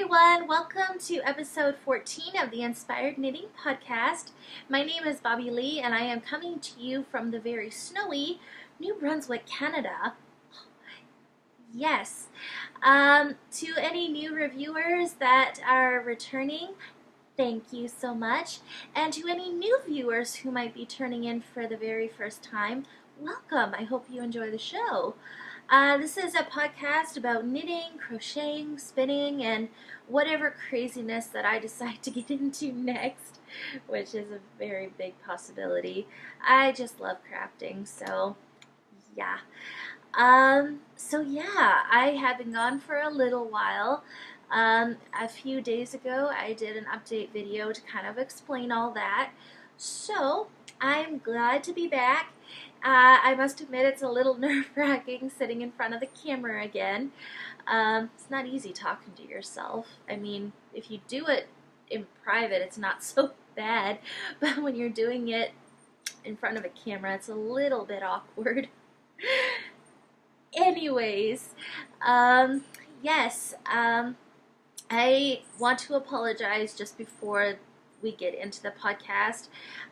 everyone, welcome to episode 14 of the Inspired Knitting Podcast. My name is Bobby Lee and I am coming to you from the very snowy New Brunswick, Canada. Yes, to any new reviewers that are returning, thank you so much. And to any new viewers who might be turning in for the very first time, welcome. I hope you enjoy the show. This is a podcast about knitting, crocheting, spinning, and whatever craziness that I decide to get into next, which is a very big possibility. I just love crafting, so yeah. I have been gone for a little while. A few days ago, I did an update video to kind of explain all that. So I'm glad to be back. I must admit it's a little nerve-wracking sitting in front of the camera again. It's not easy talking to yourself. I mean, if you do it in private, it's not so bad, but when you're doing it in front of a camera, it's a little bit awkward. Anyways, yes, I want to apologize just before we get into the podcast.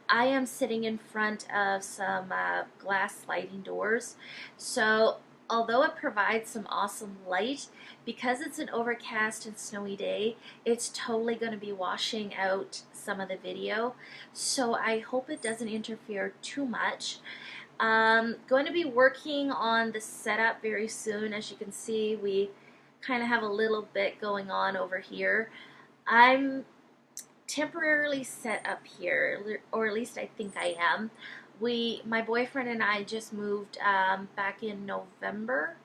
I am sitting in front of some glass sliding doors, so although it provides some awesome light, because it's an overcast and snowy day, it's totally going to be washing out some of the video, so I hope it doesn't interfere too much. Going to be working on the setup very soon. As you can see, we kind of have a little bit going on over here. I'm temporarily set up here, or at least I think I am. My boyfriend and I just moved back in November,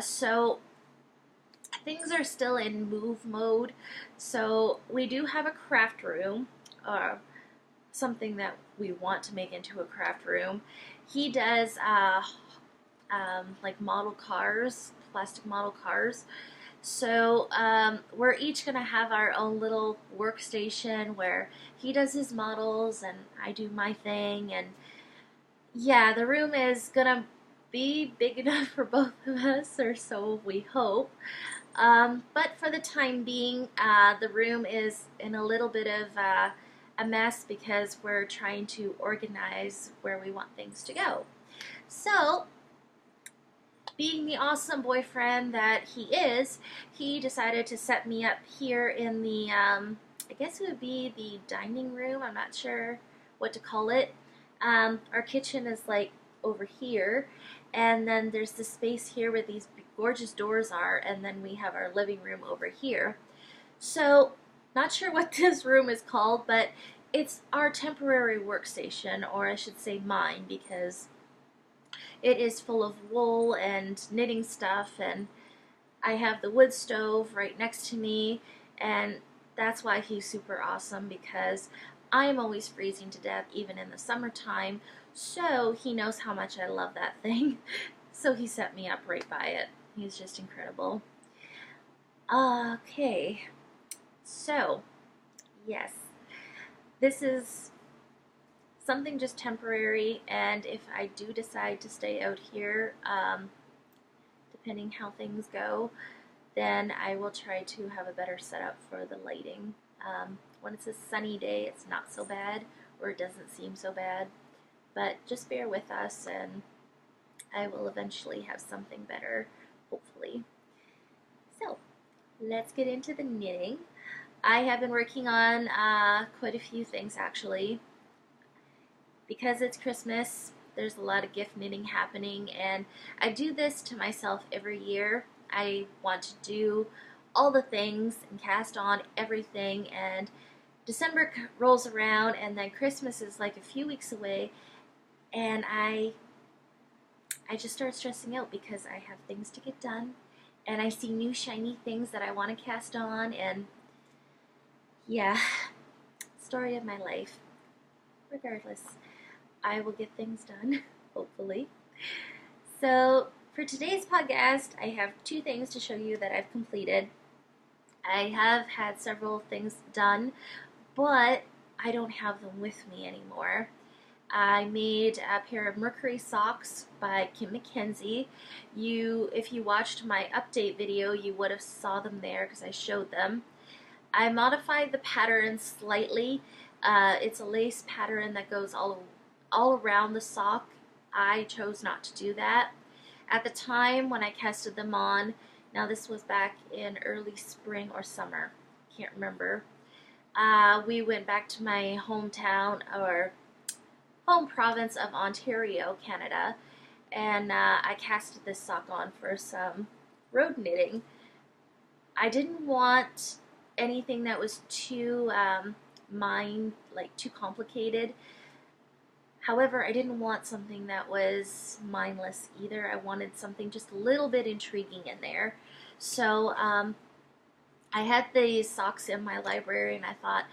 so things are still in move mode. So we do have a craft room, something that we want to make into a craft room. He does like model cars, plastic model cars. So we're each going to have our own little workstation where he does his models and I do my thing. And yeah, the room is going to be big enough for both of us, or so we hope. But for the time being, the room is in a little bit of a mess because we're trying to organize where we want things to go. So, being the awesome boyfriend that he is, he decided to set me up here in the, I guess it would be the dining room. I'm not sure what to call it. Our kitchen is like over here, and then there's the space here where these gorgeous doors are, and then we have our living room over here. So, not sure what this room is called, but it's our temporary workstation, or I should say mine, because it is full of wool and knitting stuff, and I have the wood stove right next to me, and that's why he's super awesome, because I'm always freezing to death even in the summertime, so he knows how much I love that thing. So he set me up right by it. He's just incredible. Okay, so yes, this is something just temporary, and if I do decide to stay out here, depending how things go, then I will try to have a better setup for the lighting. When it's a sunny day, it's not so bad, or it doesn't seem so bad, but just bear with us and I will eventually have something better, hopefully. So, let's get into the knitting. I have been working on quite a few things actually. Because it's Christmas, there's a lot of gift knitting happening, and I do this to myself every year. I want to do all the things and cast on everything, and December rolls around, and then Christmas is like a few weeks away, and I just start stressing out because I have things to get done, and I see new shiny things that I want to cast on, and yeah, story of my life. Regardless, I will get things done, hopefully. So, for today's podcast, I have two things to show you that I've completed. I have had several things done, but I don't have them with me anymore. I made a pair of Mercury socks by Kim McKenzie. If you watched my update video, you would have saw them there because I showed them. I modified the pattern slightly. It's a lace pattern that goes all around the sock. I chose not to do that. At the time when I casted them on, now this was back in early spring or summer, can't remember. We went back to my hometown or home province of Ontario, Canada, and I casted this sock on for some road knitting. I didn't want anything that was too too complicated. However, I didn't want something that was mindless either. I wanted something just a little bit intriguing in there. So I had these socks in my library and I thought,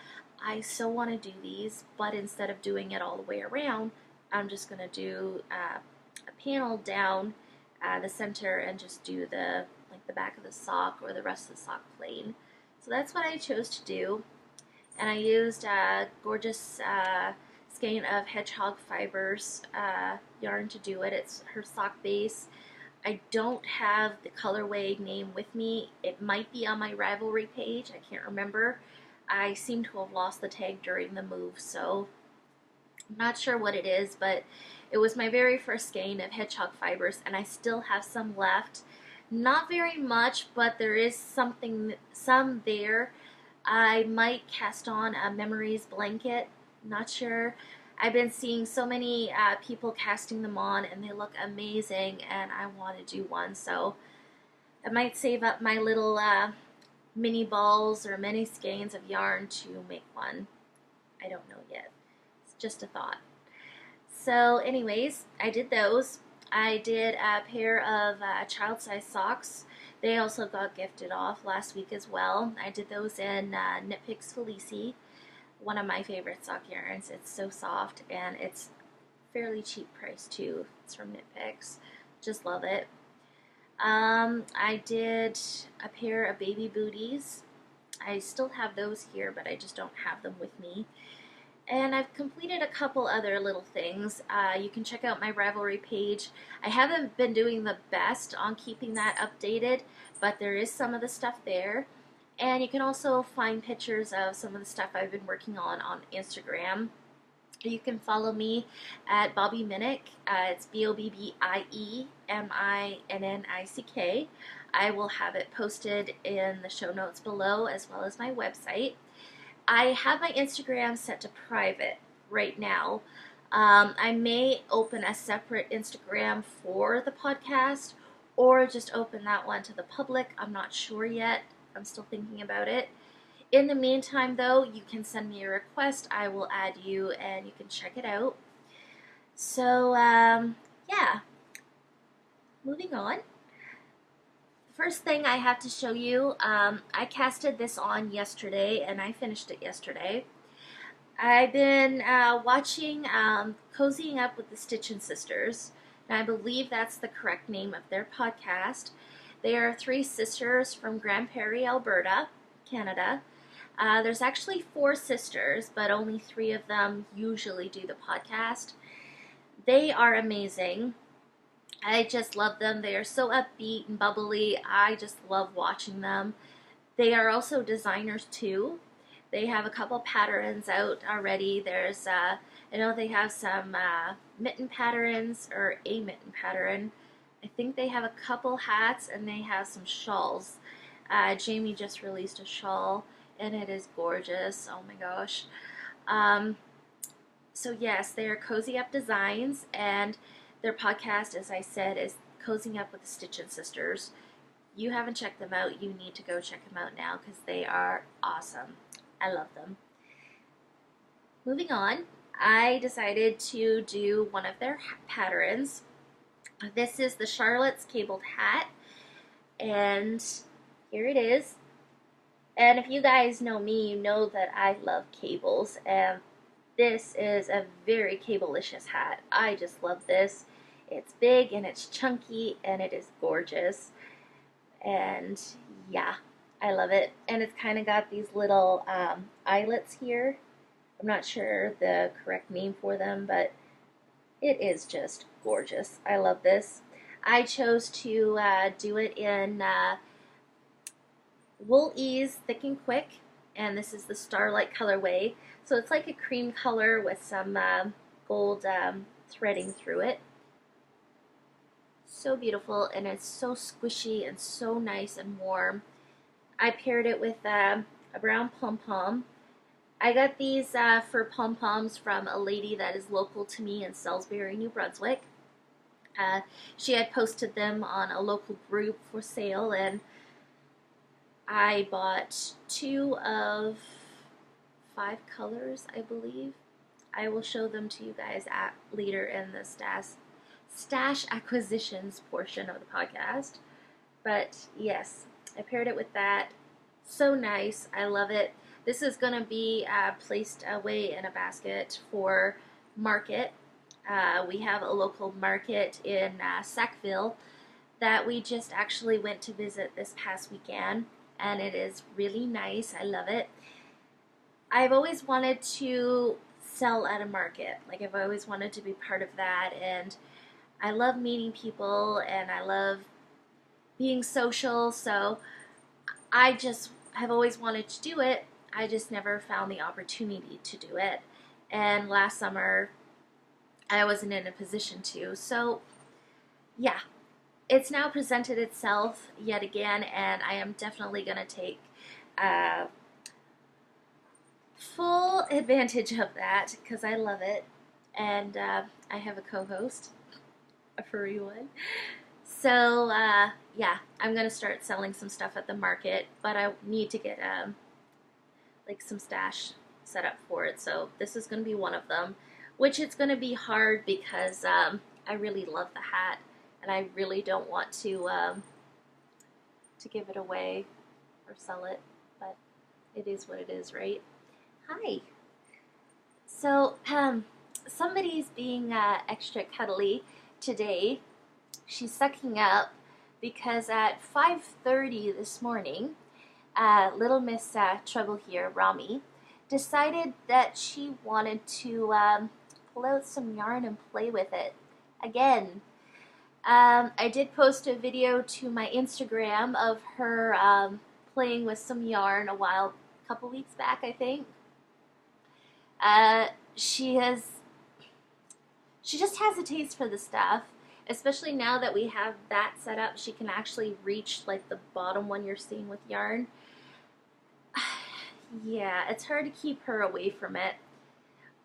I so want to do these, but instead of doing it all the way around, I'm just going to do a panel down the center and just do the back of the sock or the rest of the sock plain. So that's what I chose to do. And I used a gorgeous skein of hedgehog fibers yarn to do it. It's her sock base. I don't have the colorway name with me. It might be on my Ravelry page. I can't remember. I seem to have lost the tag during the move, so I'm not sure what it is, but it was my very first skein of hedgehog fibers, and I still have some left. Not very much, but there is some there. I might cast on a memories blanket. Not sure. I've been seeing so many people casting them on and they look amazing and I want to do one, so I might save up my little mini balls or mini skeins of yarn to make one. I don't know yet. It's just a thought. So anyways, I did those. I did a pair of child-size socks. They also got gifted off last week as well. I did those in Knit Picks Felici, one of my favorite sock yarns. It's so soft and it's fairly cheap price too. It's from Knit Picks. Just love it. I did a pair of baby booties. I still have those here, but I just don't have them with me. And I've completed a couple other little things. You can check out my Ravelry page. I haven't been doing the best on keeping that updated, but there is some of the stuff there. And you can also find pictures of some of the stuff I've been working on Instagram. You can follow me at Bobby Minnick. It's BOBBIEMINNICK. I will have it posted in the show notes below as well as my website. I have my Instagram set to private right now. I may open a separate Instagram for the podcast or just open that one to the public. I'm not sure yet. I'm still thinking about it. In the meantime, though, you can send me a request. I will add you and you can check it out. So, yeah. Moving on. First thing I have to show you, I casted this on yesterday and I finished it yesterday. I've been watching Cozying Up with the Stitchin' Sisters, and I believe that's the correct name of their podcast. They are 3 sisters from Grand Prairie, Alberta, Canada. There's actually 4 sisters, but only 3 of them usually do the podcast. They are amazing. I just love them. They are so upbeat and bubbly. I just love watching them. They are also designers too. They have a couple patterns out already. There's, I know they have some mitten patterns or a mitten pattern. I think they have a couple hats and they have some shawls. Jamie just released a shawl and it is gorgeous. Oh my gosh. So yes, they are Cozy Up Designs, and their podcast, as I said, is Cozying Up with the Stitchin' Sisters. You haven't checked them out, you need to go check them out now because they are awesome. I love them. Moving on, I decided to do one of their patterns. This is the Charlotte's Cabled Hat, and here it is. And if you guys know me, you know that I love cables, and this is a very cable-licious hat. I just love this. It's big and it's chunky and it is gorgeous. And yeah, I love it. And it's kind of got these little eyelets here. I'm not sure the correct name for them, but It is just gorgeous. I love this. I chose to do it in Wool Ease Thick and Quick, and this is the Starlight colorway. So it's like a cream color with some gold threading through it. So beautiful, and it's so squishy and so nice and warm. I paired it with a brown pom-pom. I got these for pom-poms from a lady that is local to me in Salisbury, New Brunswick. She had posted them on a local group for sale, and I bought 2 of 5 colors, I believe. I will show them to you guys later in the stash acquisitions portion of the podcast. But yes, I paired it with that. So nice. I love it. This is going to be placed away in a basket for market. We have a local market in Sackville that we just actually went to visit this past weekend, and it is really nice. I love it. I've always wanted to sell at a market. Like, I've always wanted to be part of that, and I love meeting people, and I love being social, so I just have always wanted to do it. I just never found the opportunity to do it. And last summer, I wasn't in a position to. So, yeah, it's now presented itself yet again, and I am definitely going to take full advantage of that because I love it. And I have a co-host, a furry one. So, yeah, I'm going to start selling some stuff at the market, but I need to get like some stash set up for it. So this is going to be one of them, which it's going to be hard because I really love the hat, and I really don't want to give it away or sell it, but it is what it is, right? Hi. So somebody's being extra cuddly today. She's sucking up because at 5:30 this morning, little Miss Trouble here, Rami, decided that she wanted to pull out some yarn and play with it again. I did post a video to my Instagram of her playing with some yarn a couple weeks back, I think. She just has a taste for the stuff, especially now that we have that set up. She can actually reach like the bottom one you're seeing with yarn. Yeah, it's hard to keep her away from it.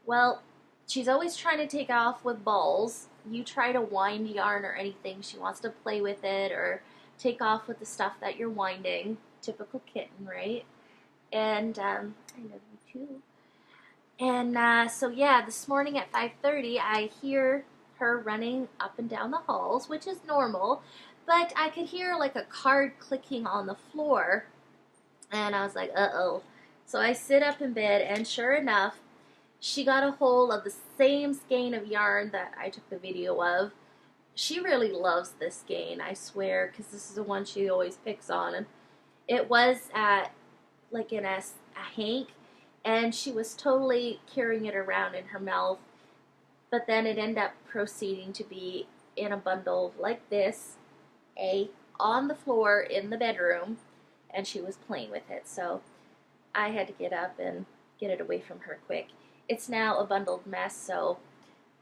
Well, she's always trying to take off with balls. You try to wind yarn or anything, she wants to play with it or take off with the stuff that you're winding. Typical kitten, right? And I love you too. And so yeah, this morning at 5:30, I hear her running up and down the halls, which is normal, but I could hear like a card clicking on the floor, and I was like, uh-oh. So I sit up in bed, and sure enough, she got a hold of the same skein of yarn that I took the video of. She really loves this skein, I swear, because this is the one she always picks on. And it was like in a hank, and she was totally carrying it around in her mouth. But then it ended up proceeding to be in a bundle like this, on the floor in the bedroom, and she was playing with it. So I had to get up and get it away from her quick. It's now a bundled mess, so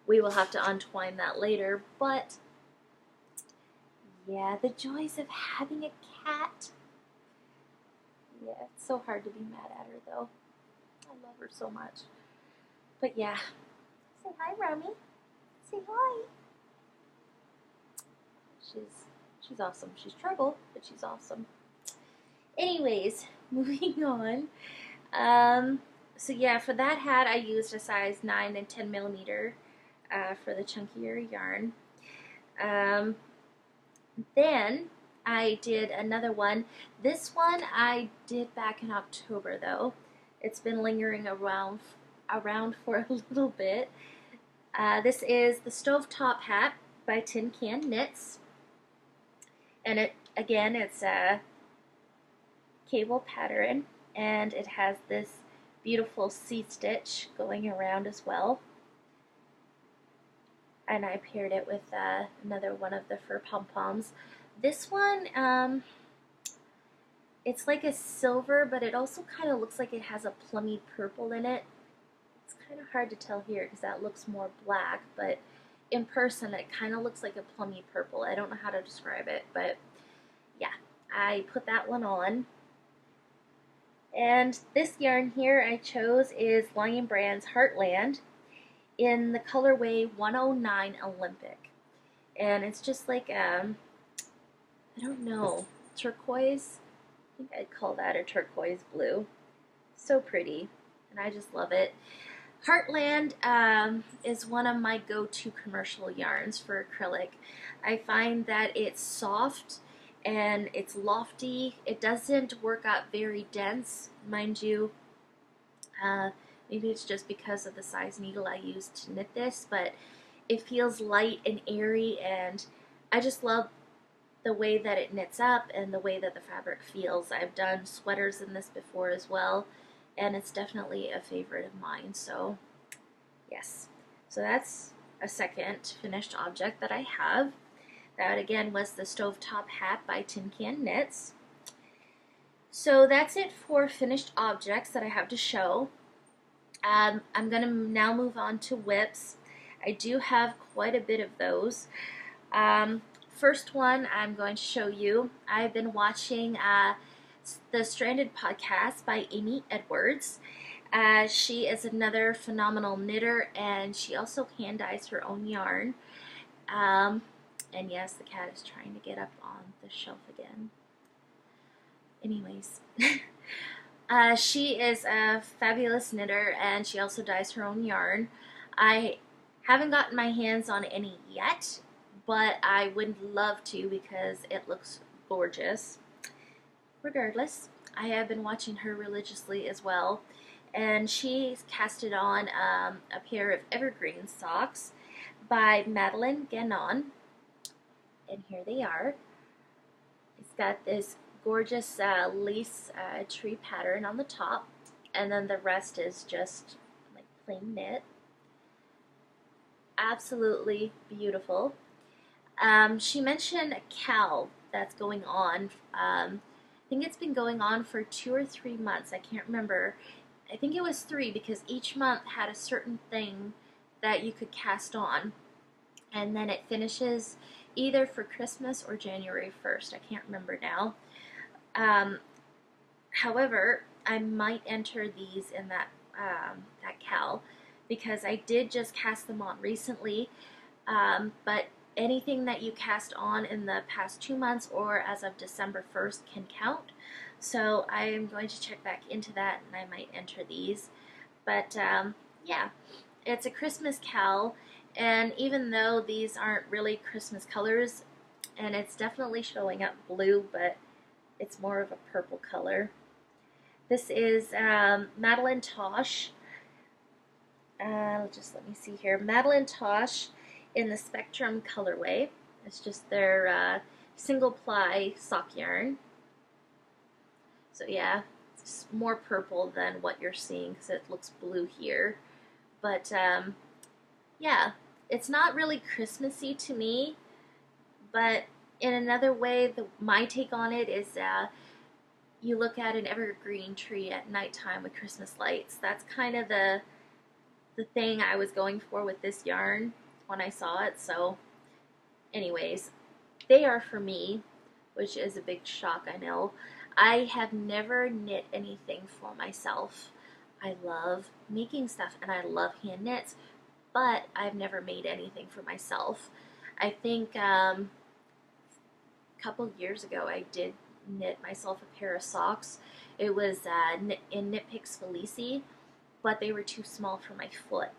we will have to untwine that later. But yeah, the joys of having a cat. Yeah, it's so hard to be mad at her though. I love her so much. But yeah. Say hi, Rami. Say hi. She's awesome. She's trouble, but she's awesome. Anyways, moving on. So yeah, for that hat I used a size 9 and 10 millimeter for the chunkier yarn. Then I did another one. This one I did back in October though. It's been lingering around for a little bit. This is the Stovetop Hat by Tin Can Knits. And it's a cable pattern, and it has this beautiful C-stitch going around as well. and I paired it with another one of the fur pom-poms. This one, it's like a silver, but it also kind of looks like it has a plummy purple in it. It's kind of hard to tell here because that looks more black, but in person it kind of looks like a plummy purple. I don't know how to describe it, but yeah, I put that one on. And this yarn here I chose is Lion Brand's Heartland in the colorway 109 Olympic. And it's just like, I don't know, turquoise? I think I'd call that a turquoise blue. So pretty, and I just love it. Heartland is one of my go-to commercial yarns for acrylic. I find that it's soft and it's lofty. It doesn't work out very dense, mind you. Maybe it's just because of the size needle I used to knit this, but it feels light and airy, and I just love the way that it knits up and the way that the fabric feels. I've done sweaters in this before as well, and it's definitely a favorite of mine. So yes, so that's a second finished object that I have. That again was the Stovetop Hat by Tin Can Knits. So that's it for finished objects that I have to show. I'm going to now move on to whips. I do have quite a bit of those. First one I'm going to show you. I've been watching the Stranded podcast by Amy Edwards. She is another phenomenal knitter, and she also hand dyes her own yarn. And yes, the cat is trying to get up on the shelf again. Anyways, she is a fabulous knitter, and she also dyes her own yarn. I haven't gotten my hands on any yet, but I would love to because it looks gorgeous. Regardless, I have been watching her religiously as well, and she's casted on a pair of Evergreen Socks by Adaline Shawl, and here they are. It's got this gorgeous lace tree pattern on the top, and then the rest is just like plain knit. Absolutely beautiful. She mentioned a cowl that's going on. I think it's been going on for 2 or 3 months. I can't remember. I think it was 3 because each month had a certain thing that you could cast on. And then it finishes either for Christmas or January 1st. I can't remember now. However, I might enter these in that cowl because I did just cast them on recently. But anything that you cast on in the past 2 months or as of December 1st can count. So I am going to check back into that, and I might enter these. But yeah, it's a Christmas cowl, and even though these aren't really Christmas colors, and it's definitely showing up blue, but it's more of a purple color. This is Adaline Tosh. Just let me see here. Adaline Tosh in the Spectrum colorway. It's just their single ply sock yarn. So yeah, it's more purple than what you're seeing because it looks blue here. But yeah, it's not really Christmassy to me, but in another way, my take on it is you look at an evergreen tree at nighttime with Christmas lights. That's kind of the thing I was going for with this yarn when I saw it. So anyways, they are for me, which is a big shock, I know. I have never knit anything for myself. I love making stuff and I love hand knits, but I've never made anything for myself. I think a couple years ago I did knit myself a pair of socks. It was in Knit Picks Felici, but they were too small for my foot.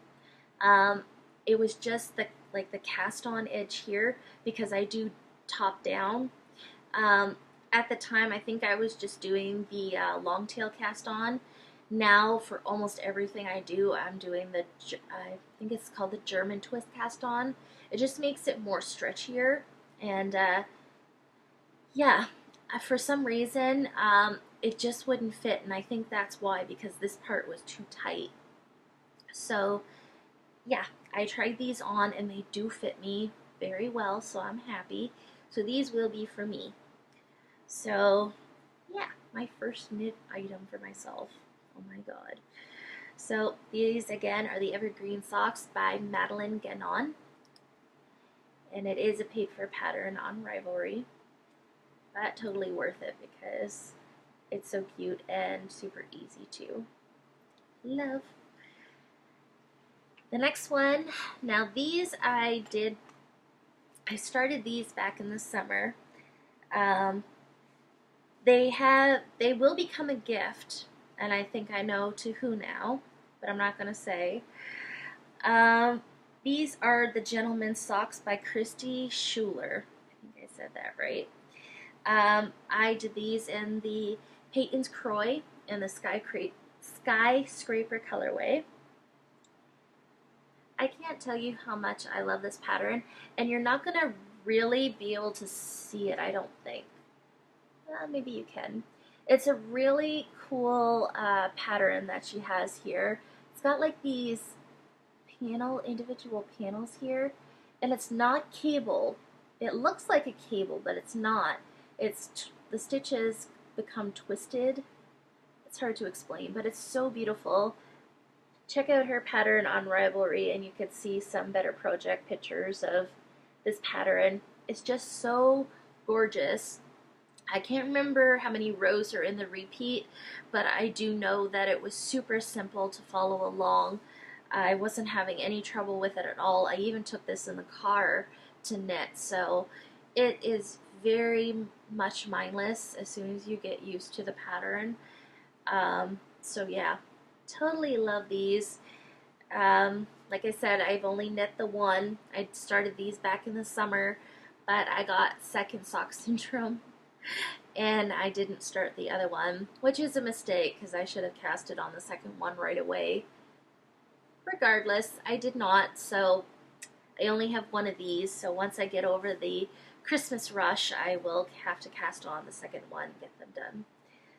It was just the cast on edge here because I do top down. At the time, I think I was just doing the long tail cast on. Now, for almost everything I do, I'm doing I think it's called the German twist cast on. It just makes it more stretchier, and yeah, for some reason, it just wouldn't fit, and I think that's why, because this part was too tight. So yeah, I tried these on and they do fit me very well, so I'm happy. So these will be for me. So yeah, my first knit item for myself. Oh my god. So these again are the Evergreen Socks by Adaline Shawl, and it is a paid for pattern on Rivalry, but totally worth it because it's so cute and super easy to love. The next one, now these I started these back in the summer. They will become a gift, and I think I know to who now, but I'm not going to say. These are the Gentleman's Socks by Christy Schuler. I think I said that right. I did these in the Peyton's Croy and the Skyscraper colorway. I can't tell you how much I love this pattern, and you're not going to really be able to see it, I don't think. Maybe you can. It's a really cool pattern that she has here. It's got like these individual panels here, and it's not cable. It looks like a cable, but it's not. The stitches become twisted. It's hard to explain, but it's so beautiful. Check out her pattern on Rivalry and you could see some Better Project pictures of this pattern. It's just so gorgeous. I can't remember how many rows are in the repeat, but I do know that it was super simple to follow along. I wasn't having any trouble with it at all. I even took this in the car to knit, so it is very much mindless as soon as you get used to the pattern. So yeah, totally love these. Like I said, I've only knit the one. I started these back in the summer, but I got second sock syndrome and I didn't start the other one, which is a mistake because I should have casted on the second one right away. Regardless, I did not, so I only have one of these, so once I get over the Christmas rush, I will have to cast on the second one, get them done.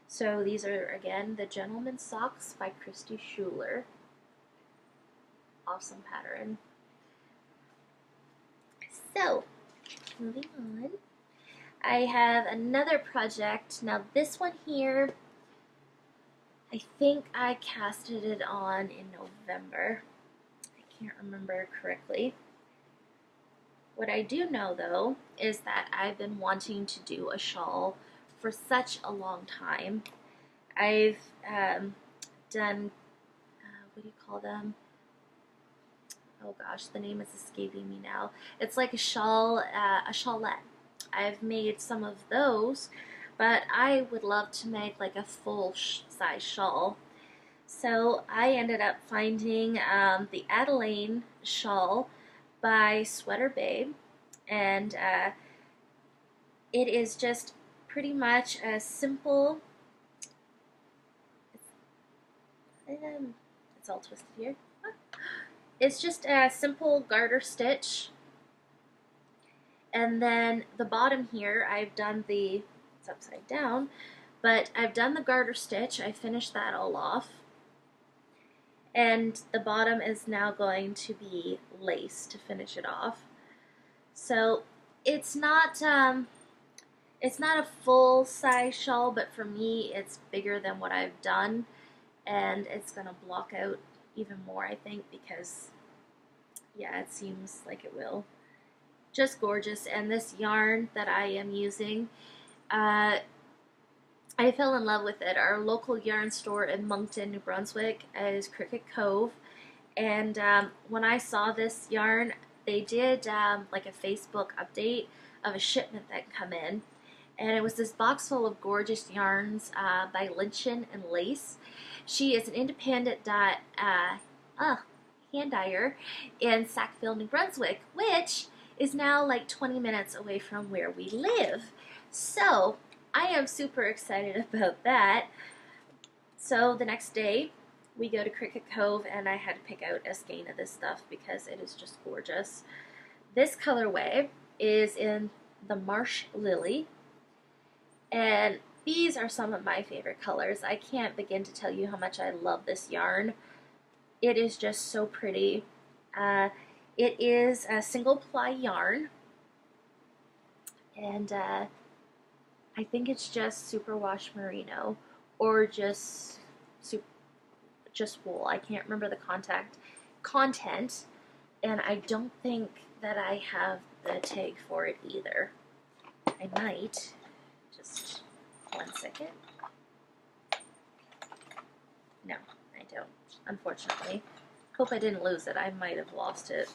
So these are, again, the Gentleman's Socks by Christy Schuler. Awesome pattern. So, moving on. I have another project. Now this one here, I think I casted it on in November. I can't remember correctly. What I do know though is that I've been wanting to do a shawl for such a long time. I've done, what do you call them? Oh gosh, the name is escaping me now. It's like a shawl, a shawlette. I've made some of those, but I would love to make like a full size shawl. So I ended up finding the Adaline Shawl by Sweater Babe, and it is just pretty much a simple, it's all twisted here. It's just a simple garter stitch, and then the bottom here I've done it's upside down, but I've done the garter stitch. I finished that all off, and the bottom is now going to be lace to finish it off. So it's not a full size shawl, but for me it's bigger than what I've done, and it's gonna block out even more, I think, because yeah, it seems like it will. Just gorgeous. And this yarn that I am using, I fell in love with it. Our local yarn store in Moncton, New Brunswick is Cricket Cove, and when I saw this yarn, they did like a Facebook update of a shipment that come in, and it was this box full of gorgeous yarns by Lynchen and Lace. She is an independent hand dyer in Sackville, New Brunswick, which is now like 20 minutes away from where we live. So I am super excited about that. So the next day we go to Cricket Cove, and I had to pick out a skein of this stuff because it is just gorgeous. This colorway is in the Marsh Lily, and these are some of my favorite colors. I can't begin to tell you how much I love this yarn. It is just so pretty. Uh, it is a single ply yarn, and I think it's just superwash merino or just wool. I can't remember the content, and I don't think that I have the tag for it either. I might. Just 1 second. No, I don't, unfortunately. Hope I didn't lose it. I might have lost it.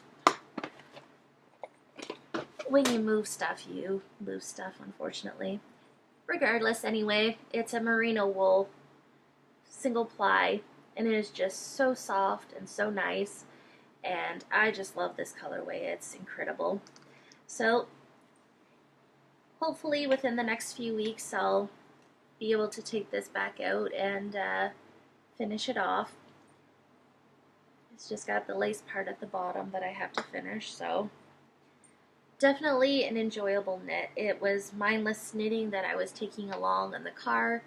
When you move stuff, you lose stuff, unfortunately. Regardless, anyway, it's a merino wool single ply, and it is just so soft and so nice, and I just love this colorway. It's incredible. So hopefully within the next few weeks I'll be able to take this back out and finish it off. It's just got the lace part at the bottom that I have to finish, so definitely an enjoyable knit. It was mindless knitting that I was taking along in the car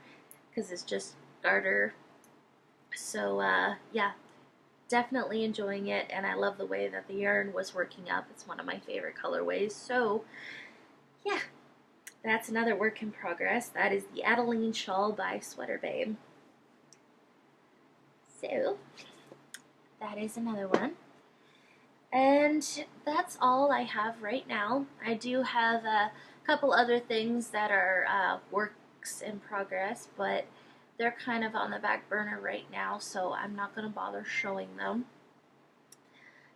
because it's just garter. So yeah, definitely enjoying it, and I love the way that the yarn was working up. It's one of my favorite colorways. So yeah, that's another work in progress. That is the Adaline Shawl by Sweater Babe. So that is another one. And that's all I have right now. I do have a couple other things that are works in progress, but they're kind of on the back burner right now, so I'm not going to bother showing them.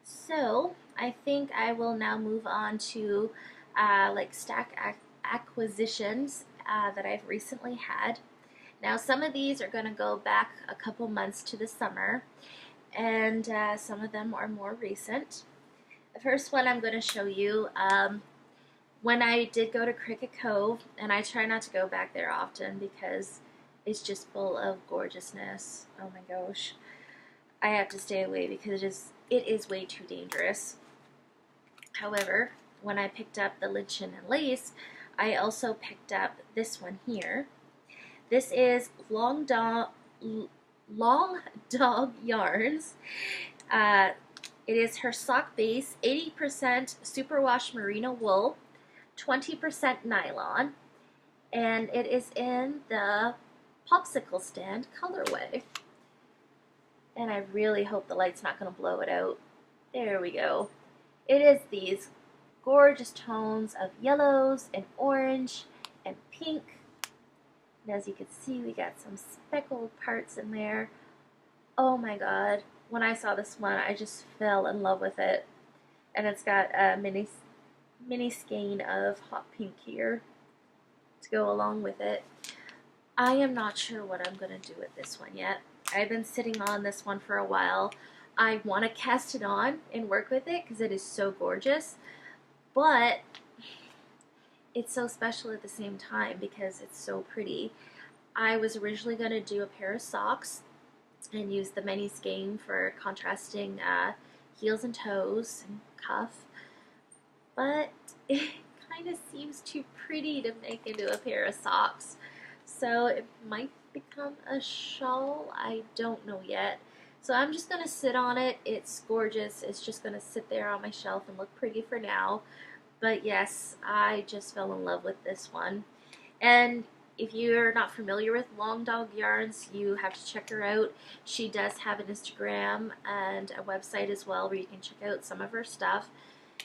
So I think I will now move on to like stack acquisitions that I've recently had. Now some of these are going to go back a couple months to the summer, and some of them are more recent. The first one I'm going to show you, when I did go to Cricket Cove, and I try not to go back there often because it's just full of gorgeousness. Oh my gosh. I have to stay away because it is way too dangerous. However, when I picked up the lichen and lace, I also picked up this one here. This is Long Dog Yarns. It is her sock base, 80% superwash merino wool, 20% nylon, and it is in the popsicle stand colorway. And I really hope the light's not going to blow it out. There we go. It is these gorgeous tones of yellows and orange and pink. And as you can see, we got some speckled parts in there. Oh my god. When I saw this one, I just fell in love with it. And it's got a mini skein of hot pink here to go along with it. I am not sure what I'm going to do with this one yet. I've been sitting on this one for a while. I want to cast it on and work with it because it is so gorgeous, but it's so special at the same time because it's so pretty. I was originally going to do a pair of socks and use the mini skein for contrasting heels and toes and cuff, but it kind of seems too pretty to make into a pair of socks, so it might become a shawl. I don't know yet. So I'm just going to sit on it. It's gorgeous. It's just going to sit there on my shelf and look pretty for now. But yes, I just fell in love with this one. And if you're not familiar with Long Dog Yarns, you have to check her out. She does have an Instagram and a website as well where you can check out some of her stuff.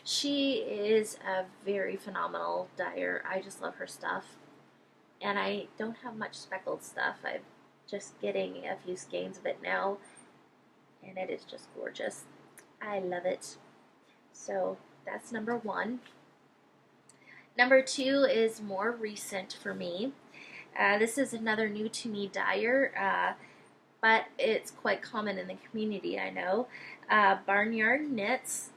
She is a very phenomenal dyer. I just love her stuff. And I don't have much speckled stuff. I'm just getting a few skeins of it now, and it is just gorgeous. I love it. So that's number one. Number two is more recent for me. This is another new to me dyer, but it's quite common in the community, I know. Barnyard Knits.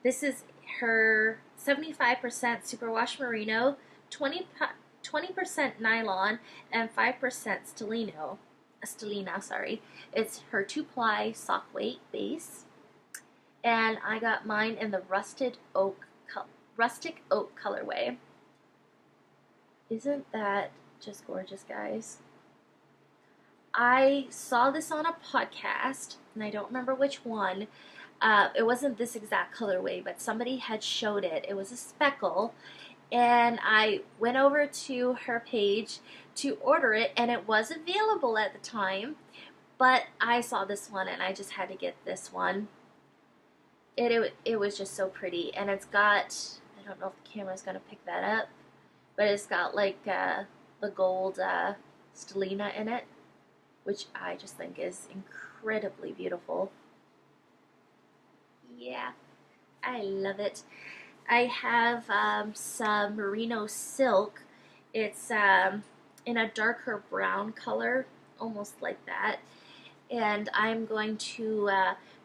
This is her 75% superwash merino, 20% nylon, and 5% stellina, sorry. It's her 2-ply sock weight base, and I got mine in the rustic oak colorway. Isn't that just gorgeous, guys? I saw this on a podcast, and I don't remember which one, It wasn't this exact colorway, but somebody had showed it. It was a speckle, and I went over to her page to order it, and it was available at the time, but I saw this one and I just had to get this one. It was just so pretty, and it's got, I don't know if the camera's gonna pick that up, but it's got like the gold stellina in it, which I just think is incredibly beautiful. Yeah, I love it. I have some merino silk. It's in a darker brown color, almost like that. And I'm going to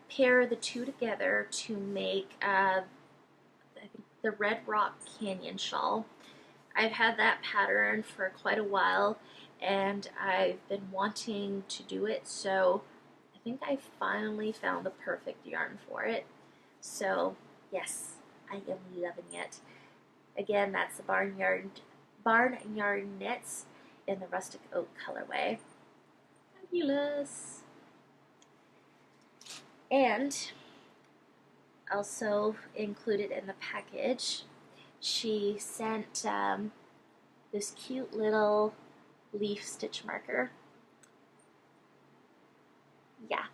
pair the two together to make I think the Red Rock Canyon shawl. I've had that pattern for quite a while, and I've been wanting to do it, so I think I finally found the perfect yarn for it. So yes, I am loving it. Again, that's the barnyard knits in the rustic oak colorway. Fabulous. And also included in the package, she sent this cute little leaf stitch marker. Yeah,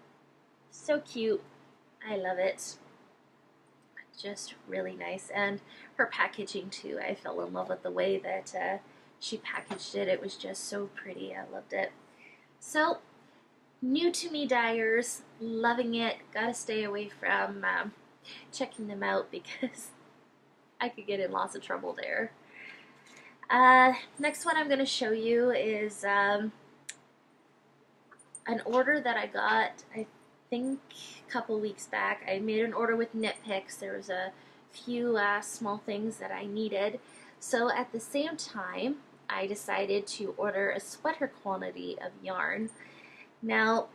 so cute. I love it. Just really nice. And her packaging too. I fell in love with the way that she packaged it. It was just so pretty. I loved it. So, new to me dyers, loving it. Gotta stay away from checking them out because I could get in lots of trouble there. Next one I'm going to show you is an order that I got, I think a couple weeks back. I made an order with Knit Picks. There was a few small things that I needed. So at the same time, I decided to order a sweater quantity of yarn. Now,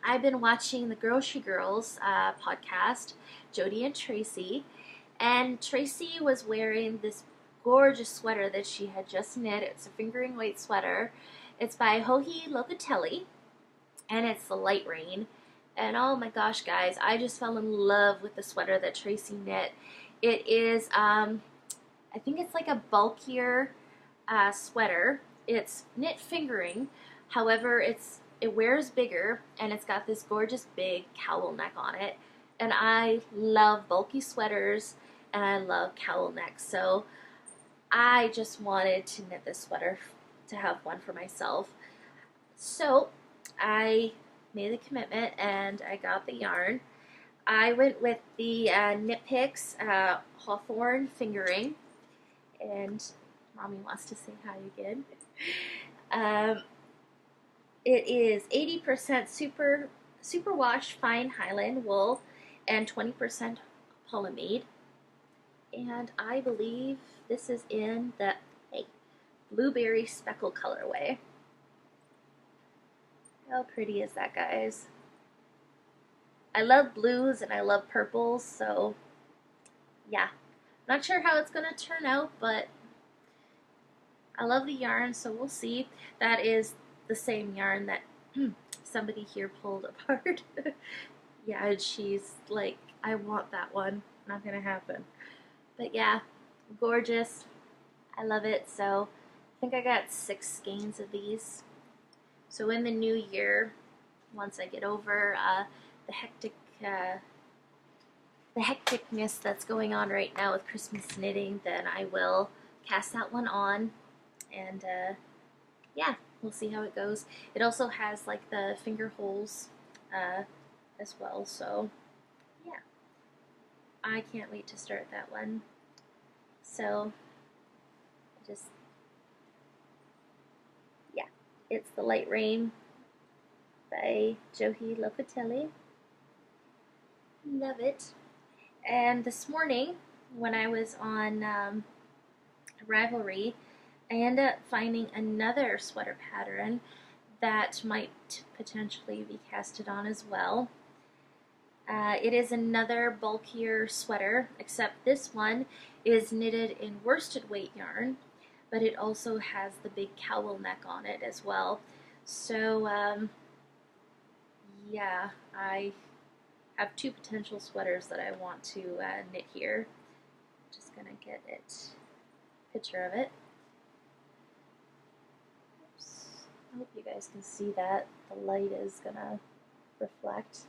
I've been watching the Grocery Girls podcast, Jody and Tracy, and Tracy was wearing this gorgeous sweater that she had just knit. It's a fingering weight sweater. It's by Joji Locatelli, and it's the Light Rain. And oh my gosh, guys, I just fell in love with the sweater that Tracy knit. It is, I think it's like a bulkier sweater. It's knit fingering, however, it wears bigger, and it's got this gorgeous big cowl neck on it. And I love bulky sweaters, and I love cowl necks, so I just wanted to knit this sweater to have one for myself. So I made the commitment and I got the yarn. I went with the Knit Picks Hawthorne fingering, and Mommy wants to say hi again. It is 80% superwash fine Highland wool and 20% polyamide. And I believe this is in the blueberry speckle colorway. How pretty is that, guys? I love blues and I love purples, so yeah. Not sure how it's going to turn out, but I love the yarn, so we'll see. That is the same yarn that somebody here pulled apart. Yeah, and she's like, I want that one. Not going to happen. But yeah, gorgeous. I love it. So I think I got 6 skeins of these. So in the new year, once I get over the hecticness that's going on right now with Christmas knitting, then I will cast that one on, and yeah, we'll see how it goes. It also has like the finger holes as well, so yeah, I can't wait to start that one. So just, yeah, it's the Light Rain by Joji Locatelli. Love it. And this morning, when I was on Ravelry, I ended up finding another sweater pattern that might potentially be casted on as well. It is another bulkier sweater, except this one is knitted in worsted weight yarn, but it also has the big cowl neck on it as well. So yeah, I have two potential sweaters that I want to knit here. Just gonna get picture of it. Oops. I hope you guys can see that. The light is gonna reflect.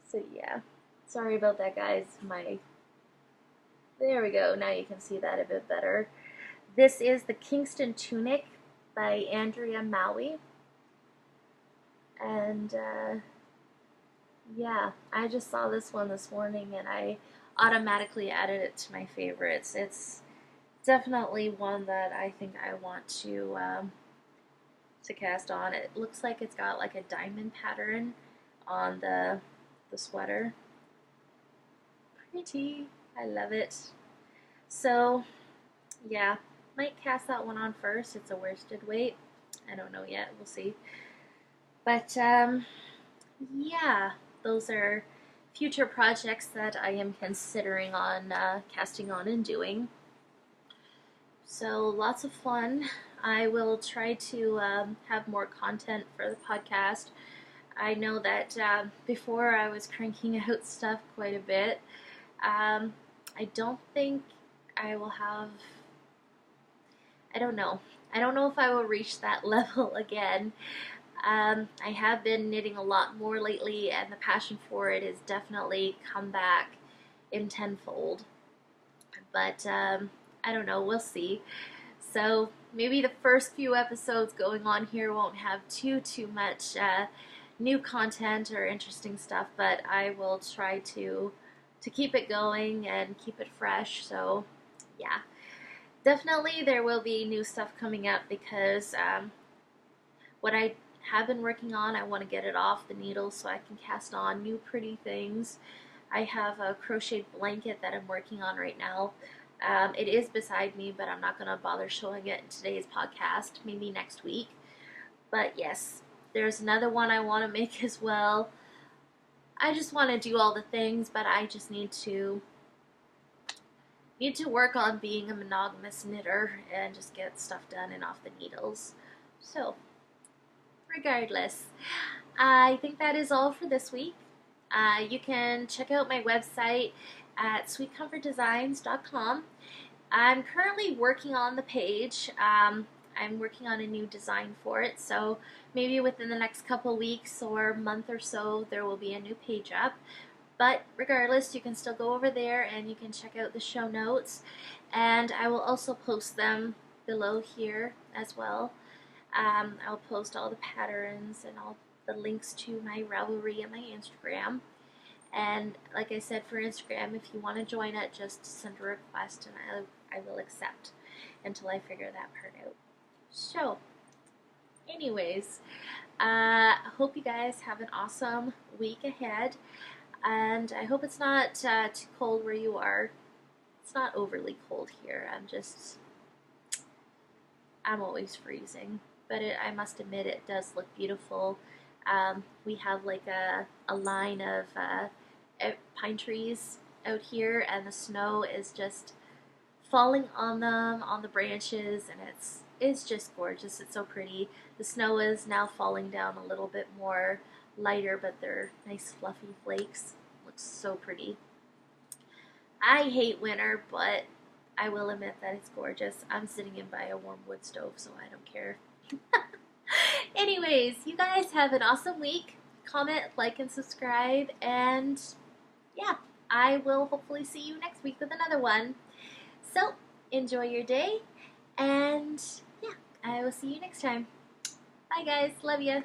So yeah, sorry about that, guys. There we go. Now you can see that a bit better. This is the Kingston Tunic by Andrea Maui. And yeah, I just saw this one this morning and I automatically added it to my favorites. It's definitely one that I think I want to cast on. It looks like it's got like a diamond pattern on the sweater. Pretty. I love it. So yeah, might cast that one on first. It's a worsted weight. I don't know yet. We'll see. But yeah, those are future projects that I am considering on casting on and doing. So lots of fun. I will try to have more content for the podcast. I know that before I was cranking out stuff quite a bit. I don't think I will have, I don't know. I don't know if I will reach that level again. I have been knitting a lot more lately, and the passion for it has definitely come back in tenfold. But I don't know, we'll see. So maybe the first few episodes going on here won't have too much new content or interesting stuff, but I will try to keep it going and keep it fresh. So yeah, definitely there will be new stuff coming up because what I have been working on, I want to get it off the needle so I can cast on new pretty things. I have a crocheted blanket that I'm working on right now. It is beside me, but I'm not going to bother showing it in today's podcast, maybe next week. But yes, there's another one I want to make as well. I just want to do all the things, but I just need to work on being a monogamous knitter and just get stuff done and off the needles. So, regardless, I think that is all for this week. You can check out my website at sweetcomfortdesigns.com. I'm currently working on the page. I'm working on a new design for it, so maybe within the next couple weeks or month or so there will be a new page up. But regardless, you can still go over there and you can check out the show notes, and I will also post them below here as well. I'll post all the patterns and all the links to my Ravelry and my Instagram. And like I said, for Instagram, if you want to join it, just send a request and I will accept until I figure that part out. So, anyways, hope you guys have an awesome week ahead. And I hope it's not too cold where you are. It's not overly cold here. I'm always freezing. But I must admit, it does look beautiful. We have like a line of pine trees out here, and the snow is just falling on them, on the branches, and it's just gorgeous. It's so pretty. The snow is now falling down a little bit more lighter, but they're nice fluffy flakes. Looks so pretty. I hate winter, but I will admit that it's gorgeous. I'm sitting in by a warm wood stove, so I don't care. Anyways, you guys have an awesome week. Comment, like, and subscribe, and yeah, I will hopefully see you next week with another one. So, enjoy your day, and yeah, I will see you next time. Bye guys, love ya.